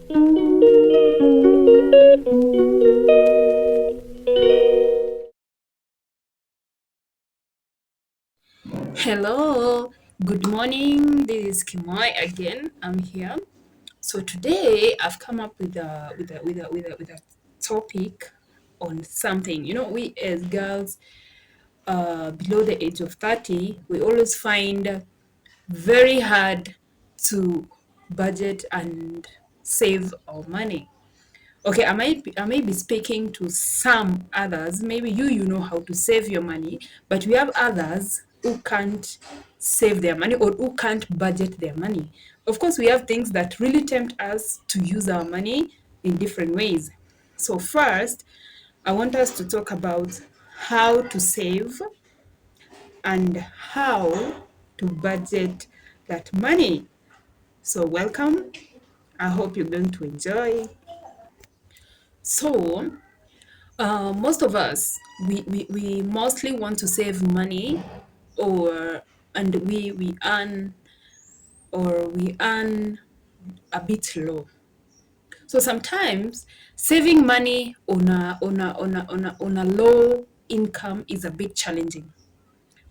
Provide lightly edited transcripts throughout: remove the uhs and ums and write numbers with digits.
Hello, good morning. This is Kimoy again. I'm here. So today I've come up with a topic on something. You know, we as girls below the age of 30, we always find very hard to budget and save our money. Okay, I may be speaking to some others. Maybe you know how to save your money, but we have others who can't save their money or who can't budget their money. Of course, we have things that really tempt us to use our money in different ways. So first, I want us to talk about how to save and how to budget that money. So welcome. I hope you're going to enjoy. So most of us, we mostly want to save money, or and we earn or we earn a bit low. So sometimes saving money on a low income is a bit challenging.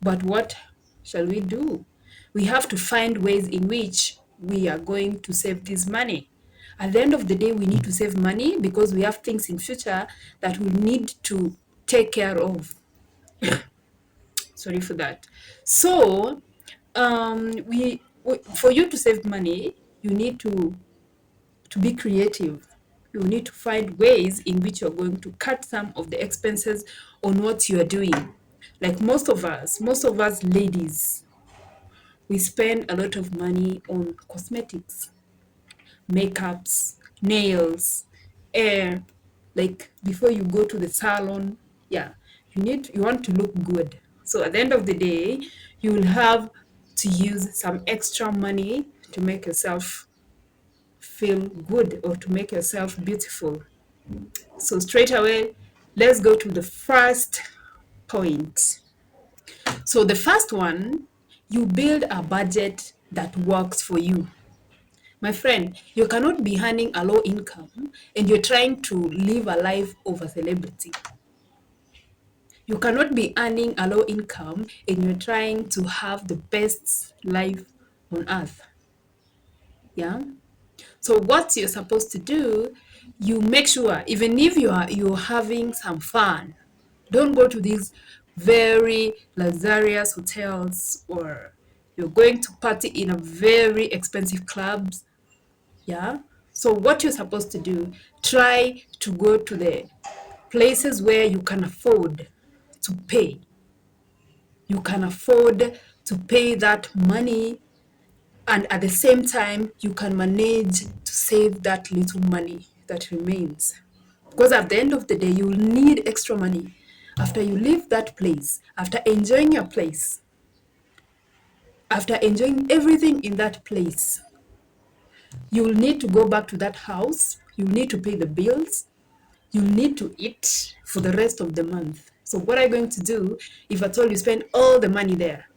But what shall we do? We have to find ways in which we are going to save this money. At the end of the day, we need to save money because we have things in future that we need to take care of. Sorry for that. So, for you to save money, you need to be creative. You need to find ways in which you're going to cut some of the expenses on what you are doing. Like most of us ladies, we spend a lot of money on cosmetics, makeups, nails, hair. Like before you go to the salon, yeah, you want to look good. So at the end of the day, you will have to use some extra money to make yourself feel good or to make yourself beautiful. So straight away, let's go to the first point. So the first one, you build a budget that works for you. My friend, you cannot be earning a low income and you're trying to live a life of a celebrity. You cannot be earning a low income and you're trying to have the best life on earth. Yeah. So what you're supposed to do, you make sure even if you're having some fun, don't go to these very luxurious hotels or you're going to party in a very expensive clubs. Yeah. So what you're supposed to do, try to go to the places where you can afford to pay. You can afford to pay that money, and at the same time, you can manage to save that little money that remains. Because at the end of the day, you will need extra money after you leave that place, after enjoying your place, after enjoying everything in that place. You will need to go back to that house. You will need to pay the bills. You need to eat for the rest of the month. So what are you going to do if at all you spend all the money there?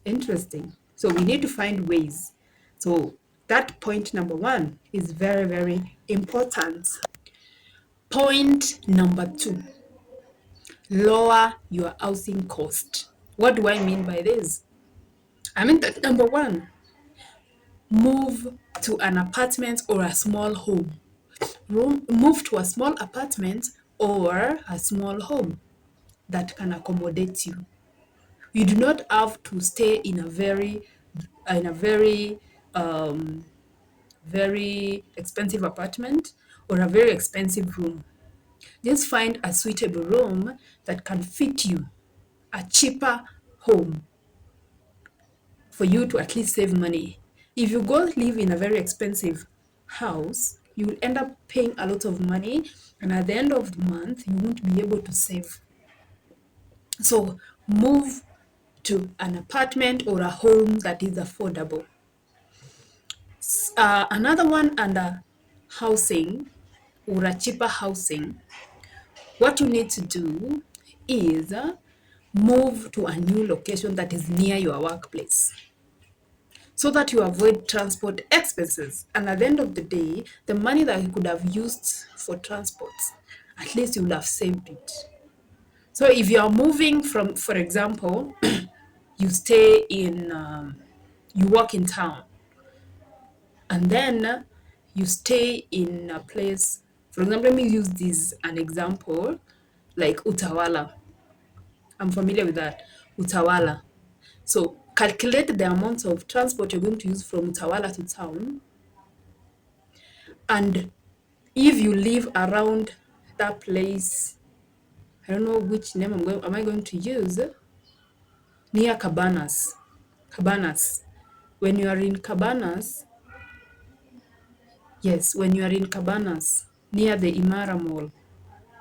Interesting. So we need to find ways. So that point number one is very, very important. Point number two, lower your housing cost. What do I mean by this? I mean that number one, move to an apartment or a small home. Move to a small apartment or a small home that can accommodate you. You do not have to stay in a very um, very expensive apartment or a very expensive room. Just find a suitable room that can fit you, a cheaper home for you to at least save money. If you go live in a very expensive house, you will end up paying a lot of money, and at the end of the month, you won't be able to save. So move to an apartment or a home that is affordable. Another one under housing or a cheaper housing, what you need to do is move to a new location that is near your workplace. so that you avoid transport expenses. And at the end of the day, the money that you could have used for transport, at least you would have saved it. So if you are moving from, for example, you stay in, you work in town, and then you stay in a place, for example, let me use this an example, like Utawala. I'm familiar with that, Utawala. So calculate the amount of transport you're going to use from Utawala to town, and if you live around that place, I don't know which name am I going to use, near Cabanas. Cabanas. When you are in Cabanas, yes, when you are in Cabanas, near the Imara Mall,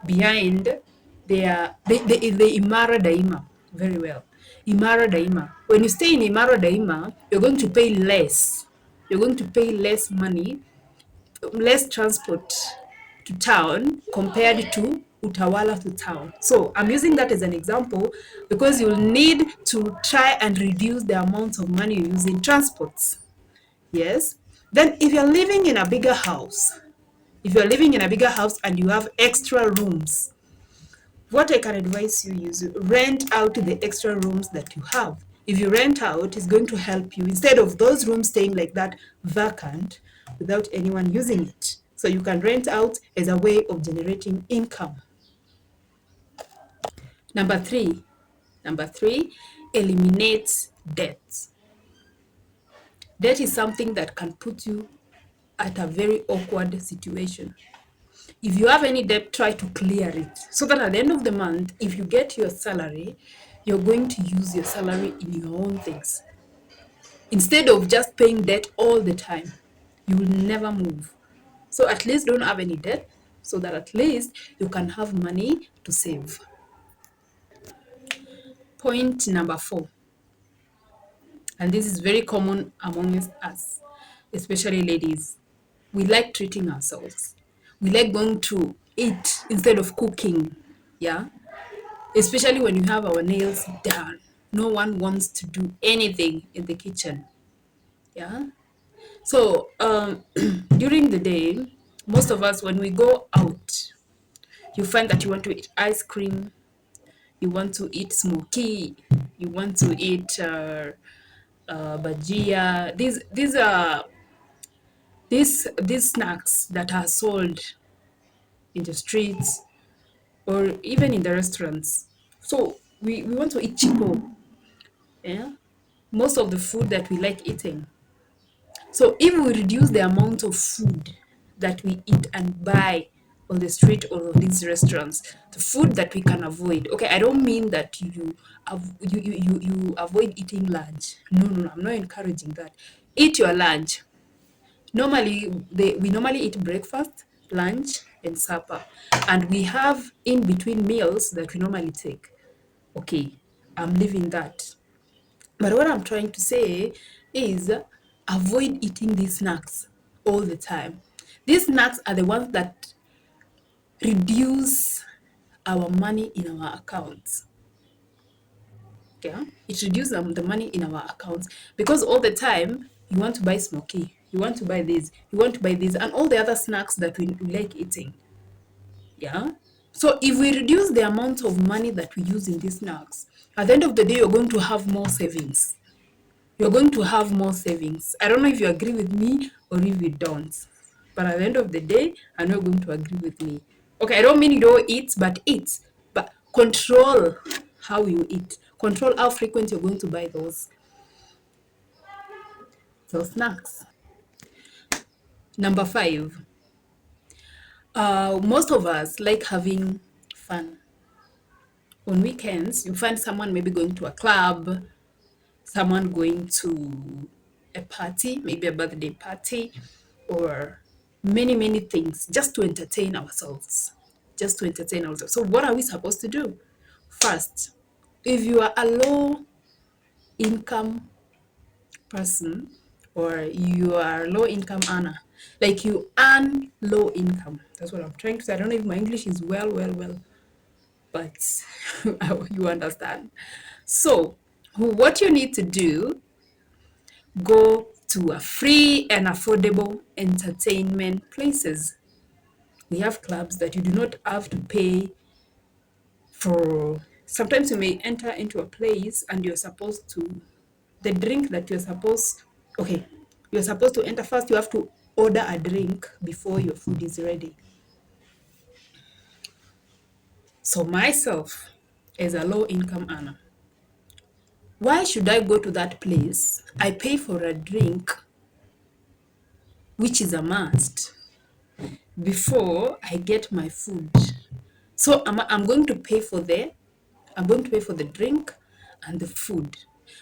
behind the Imara Daima, very well. Imara Daima. When you stay in Imara Daima, you're going to pay less. You're going to pay less money, less transport to town compared to Utawala to town. So I'm using that as an example because you'll need to try and reduce the amount of money you use in transports. Yes. Then if you're living in a bigger house, if you're living in a bigger house and you have extra rooms, what I can advise you is rent out the extra rooms that you have. If you rent out, it's going to help you instead of those rooms staying like that vacant without anyone using it. So you can rent out as a way of generating income. Number three, eliminate debt. Debt is something that can put you at a very awkward situation. If you have any debt, try to clear it so that at the end of the month, if you get your salary, you're going to use your salary in your own things. Instead of just paying debt all the time, you will never move. So at least don't have any debt so that at least you can have money to save. Point number 4, and this is very common among us, especially ladies. We like treating ourselves. We like going to eat instead of cooking. Yeah. Especially when you have our nails done. No one wants to do anything in the kitchen. Yeah. So during the day, most of us, when we go out, you find that you want to eat ice cream, you want to eat smoky, you want to eat bajia. These are these snacks that are sold in the streets or even in the restaurants. So we want to eat cheapo. Yeah. Most of the food that we like eating. So if we reduce the amount of food that we eat and buy on the street or on these restaurants, the food that we can avoid. Okay, I don't mean that you avoid eating lunch. No, I'm not encouraging that. Eat your lunch. Normally, we normally eat breakfast, lunch, and supper, and we have in between meals that we normally take. Okay, I'm leaving that. But what I'm trying to say is avoid eating these snacks all the time. These snacks are the ones that reduce our money in our accounts. Yeah, it reduces the money in our accounts because all the time you want to buy smoky, you want to buy this, you want to buy this, and all the other snacks that we like eating. Yeah. So if we reduce the amount of money that we use in these snacks, at the end of the day, you're going to have more savings. You're going to have more savings. I don't know if you agree with me or if you don't. But at the end of the day, I know you're going to agree with me. Okay, I don't mean you don't eat, but eat. But control how you eat. Control how frequent you're going to buy those snacks. Number 5. Most of us like having fun. On weekends, you find someone maybe going to a club, someone going to a party, maybe a birthday party, or many things just to entertain ourselves. Just to entertain ourselves. So, what are we supposed to do? First, if you are a low income person or you are low income earner, like you earn low income, that's what I'm trying to say. I don't know if my English is well, but you understand. So, what you need to do, go to a free and affordable entertainment places. We have clubs that you do not have to pay for. Sometimes you may enter into a place and you're supposed to, the drink that you're supposed, okay, you're supposed to enter first, you have to order a drink before your food is ready. So myself, as a low income earner, why should I go to that place? I pay for a drink, which is a must, before I get my food. So I'm going to pay for the drink and the food.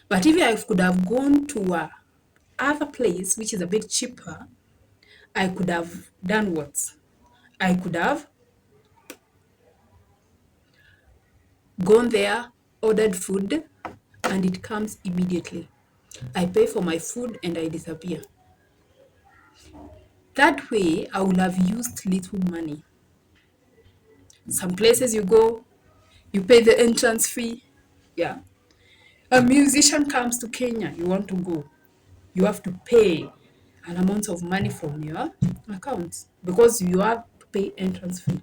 But if I could have gone to a other place which is a bit cheaper, I could have done what? I could have gone there, ordered food, and it comes immediately. I pay for my food and I disappear. That way, I will have used little money. Some places you go, you pay the entrance fee. Yeah. A musician comes to Kenya, you want to go, you have to pay an amount of money from your account because you have to pay entrance fee.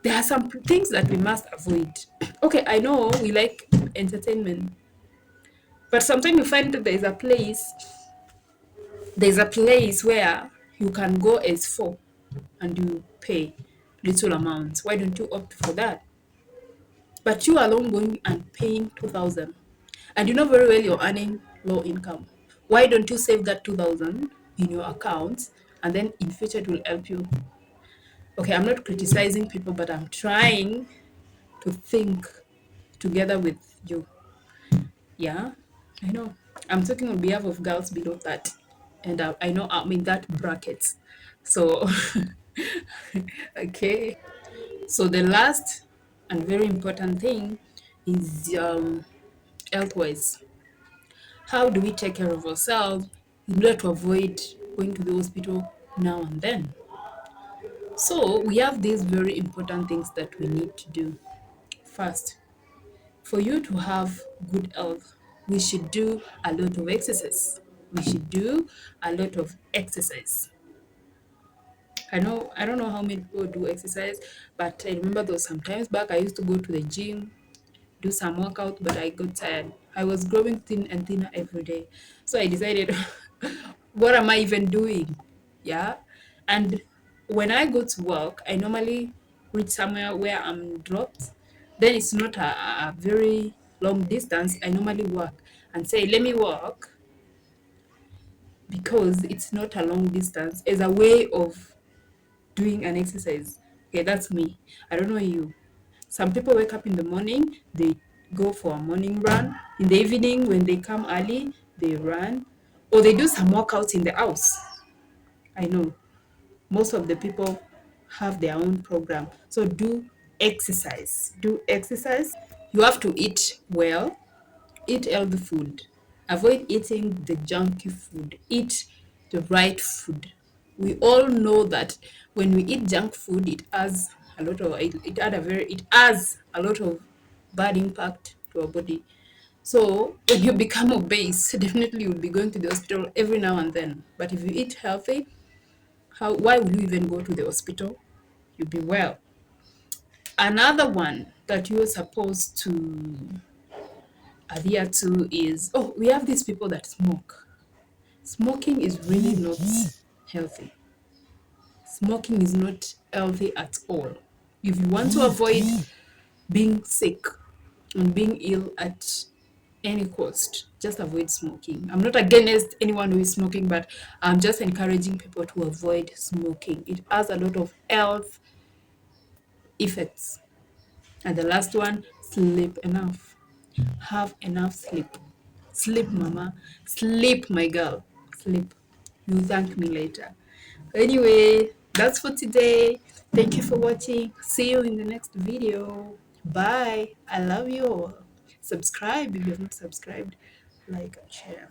There are some things that we must avoid. Okay, I know we like entertainment, but sometimes you find that there's a place where you can go as four and you pay little amounts. Why don't you opt for that? But you alone going and paying 2,000, and you know very well you're earning low income. Why don't you save that 2,000 in your account, and then in future it will help you? Okay, I'm not criticizing people, but I'm trying to think together with you. Yeah, I know. I'm talking on behalf of girls below that, and I know I'm in that bracket. So, okay. So the last and very important thing is health-wise. How do we take care of ourselves in order to avoid going to the hospital now and then? So we have these very important things that we need to do. First, for you to have good health, we should do a lot of exercise. We should do a lot of exercise. I don't know how many people do exercise, but I remember there was some times back I used to go to the gym, do some workout, but I got tired. I was growing thin and thinner every day. So I decided, what am I even doing? Yeah. And when I go to work, I normally reach somewhere where I'm dropped. Then it's not a very long distance. I normally walk and say, let me walk because it's not a long distance as a way of doing an exercise. Okay, that's me. I don't know you. Some people wake up in the morning, they go for a morning run. In the evening, when they come early, they run. Or they do some workouts in the house. I know most of the people have their own program. So do exercise. Do exercise. You have to eat well, eat healthy food. Avoid eating the junky food. Eat the right food. We all know that when we eat junk food, it has a lot of bad impact to our body. So when you become obese, definitely you'll be going to the hospital every now and then. But if you eat healthy, why will you even go to the hospital? You'll be well. Another one that you're supposed to adhere to is, oh, we have these people that smoke. Smoking is really not healthy. Smoking is not healthy at all. If you want to avoid being sick and being ill at any cost, just avoid smoking. I'm not against anyone who is smoking, but I'm just encouraging people to avoid smoking. It has a lot of health effects. And the last one, sleep enough. Have enough sleep. Sleep, mama. Sleep, my girl. Sleep. You thank me later. Anyway, that's for today. Thank you for watching. See you in the next video. Bye. I love you all. Subscribe if you have not subscribed. Like and share.